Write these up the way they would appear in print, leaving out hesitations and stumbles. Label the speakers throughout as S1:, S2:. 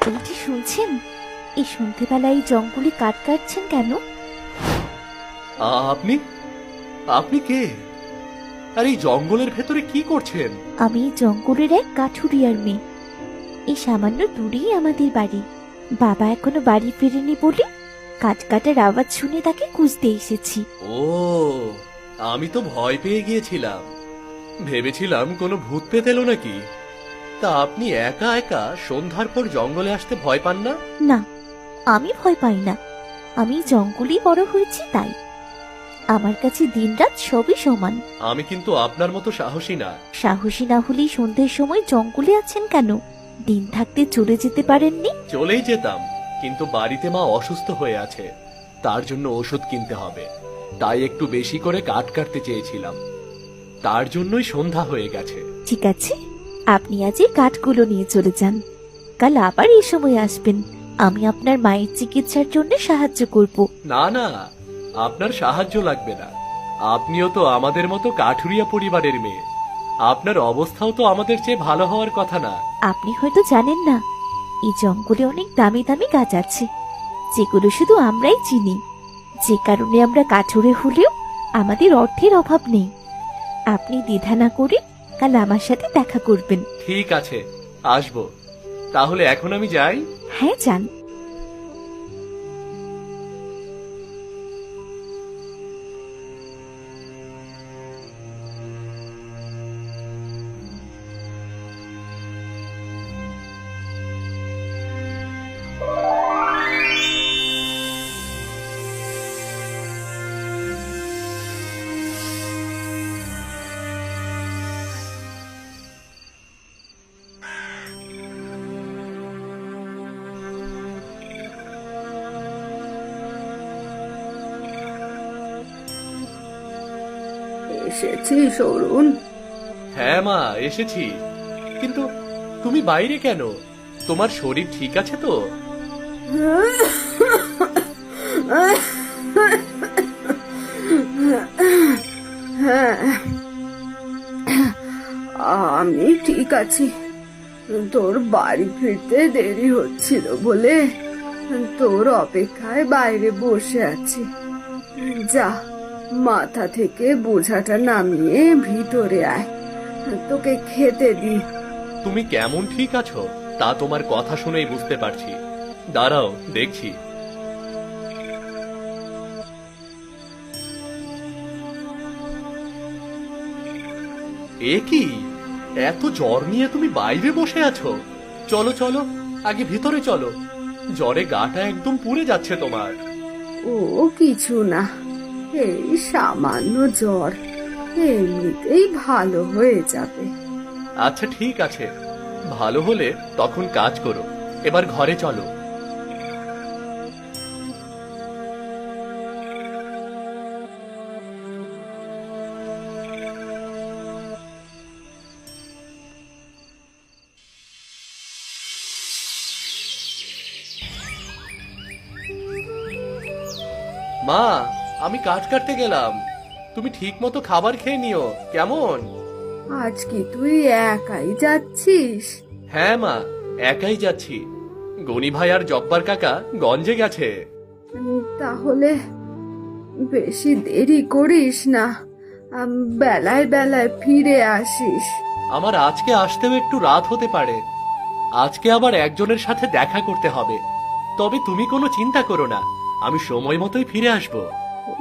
S1: এই যে শুনছেন, এই সন্ধ্যেবেলায় এই জঙ্গলে কাঠ কাটছেন কেন?
S2: আপনি আপনি কে? আর এই জঙ্গলের ভেতরে কি করছেন?
S1: আমি এই জঙ্গলের এক কাঠুরিয়ার মেয়ে। এই সামান্য দূরেই আমাদের বাড়ি। বাবা এখনো বাড়ি ফেরেনি বলে কাঠ কাটার আওয়াজ শুনে তাকে খুঁজতে এসেছি।
S2: ও, আমি তো ভয় পেয়ে গিয়েছিলাম, ভেবেছিলাম কোনো ভূত পেত এলো নাকি। তা আপনি একা একা সন্ধ্যার পর জঙ্গলে আসতে ভয় পান না?
S1: না, আমি ভয় পাই না। আমি জঙ্গলেই বড় হয়েছি, তাই আমার কাছে দিনরাত সবই সমান।
S2: আমি কিন্তু আপনার মতো সাহসী না।
S1: সাহসী না হলেই সন্ধ্যের সময় জঙ্গলে আছেন কেন? দিন থাকতে চলে যেতে পারেননি?
S2: চলেই যেতাম, কিন্তু বাড়িতে মা অসুস্থ হয়ে আছে, তার জন্য ওষুধ কিনতে হবে। তাই একটু বেশি করে কাঠ কাটতে চেয়েছিলাম, তার জন্যই সন্ধ্যা হয়ে গেছে।
S1: ঠিক আছে, আপনি আজ এই কাঠগুলো নিয়ে চলে যান। কাল আবার এই সময় আসবেন, আমি আপনার মায়ের চিকিৎসার জন্য সাহায্য করব।
S2: না না, আপনার সাহায্য লাগবে না। আপনিও তো আমাদের মতো কাঠুরিয়া পরিবারের মেয়ে, আপনার অবস্থাও তো আমাদের চেয়ে ভালো হওয়ার কথা না?
S1: আপনি হয়তো জানেন না, এই জঙ্গলে অনেক দামি দামি গাছ আছে, যেগুলো শুধু আমরাই চিনি। যে কারণে আমরা কাঠুরে হলেও আমাদের অর্থের অভাব নেই। আপনি দ্বিধা না করে কাল আমার সাথে দেখা করবেন।
S2: ঠিক আছে, আসবো। তাহলে এখন আমি যাই।
S1: হ্যাঁ, যান।
S3: এসেছিস অরুণ?
S2: হ্যাঁ মা, এসেছি। কিন্তু তুমি বাইরে কেন? তোমার শরীর ঠিক আছে তো?
S3: হ্যাঁ, আমি ঠিক আছি। তোর বাড়ি ফিরতে দেরি হচ্ছিল বলে তোর অপেক্ষায় বাইরে বসে আছি। যা, মাথা থেকে বোঝাটা নামিয়ে ভিতরে আয়, তোকে খেতে দি।
S2: তুমি কেমন ঠিক আছো তা তোমার কথা শুনেই বুঝতে পারছি। দাঁড়াও, দেখছি। এ কি, এত জ্বর নিয়ে তুমি বাইরে বসে আছো? চলো চলো, আগে ভিতরে চলো। জ্বরে গাটা একদম পুড়ে যাচ্ছে তোমার।
S3: ও কিছু না, এই সামান্য জ্বর, এমনিতেই ভালো হয়ে যাবে।
S2: আচ্ছা ঠিক আছে, ভালো হলে তখন কাজ করো। এবার ঘরে চলো। মা, আমি কাজ কাটতে গেলাম, তুমি ঠিক মতো খাবার খেয়ে নিও, কেমন?
S3: আজ কি তুই একাই যাচ্ছিস?
S2: হ্যাঁ মা, একাই যাচ্ছি। গনি ভাই আর জব্বার কাকা গঞ্জে গেছে।
S3: তাহলে বেশি দেরি করিস না, বেলায় বেলায় ফিরে আসিস।
S2: আমার আজকে আসতেও একটু রাত হতে পারে। আজকে আবার একজনের সাথে দেখা করতে হবে। তবে তুমি কোনো চিন্তা করো না, আমি সময় মতোই ফিরে আসব।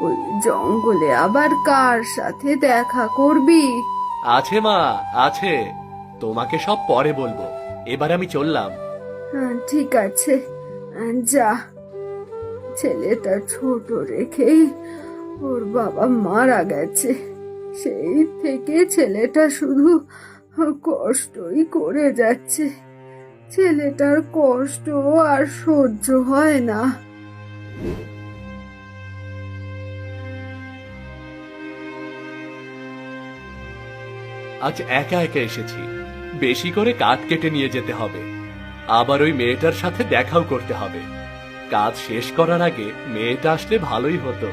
S3: ওই জঙ্গলে আবার কার সাথে দেখা করবি?
S2: আছে মা, আছে। তোমাকে সব পরে বলবো। এবার আমি চললাম।
S3: ঠিক আছে, যা। ছেলেটা ছোট রেখেই ওর বাবা মারা গেছে, সেই থেকে ছেলেটা শুধু কষ্টই করে যাচ্ছে। ছেলেটার কষ্ট আর সহ্য হয় না।
S2: আজ একা একা এসেছি, বেশি করে কাঠ কেটে নিয়ে যেতে হবে। আবার ওই মেয়েটার সাথে দেখাও করতে হবে। কাজ শেষ করার আগে মেয়েটা আসলে ভালোই হতো।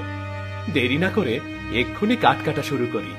S2: দেরি না করে এক্ষুনি কাঠ কাটা শুরু করি।